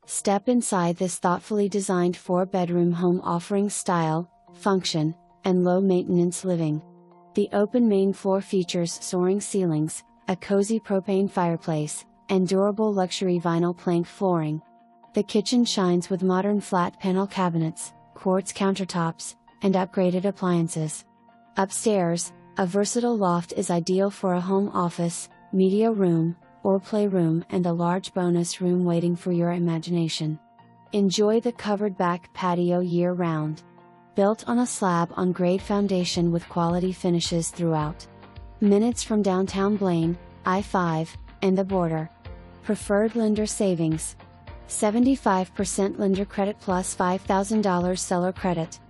Step inside this thoughtfully designed 4-bedroom home offering style, function, and low-maintenance living. The open main floor features soaring ceilings, a cozy propane fireplace, and durable luxury vinyl plank flooring. The kitchen shines with modern flat panel cabinets, quartz countertops, and upgraded appliances. Upstairs, a versatile loft is ideal for a home office, media room, or playroom, and a large bonus room waiting for your imagination. Enjoy the covered back patio year-round. Built on a slab-on-grade foundation with quality finishes throughout. Minutes from downtown Blaine, I-5, and the border. Preferred lender savings. 75% lender credit plus $5,000 seller credit.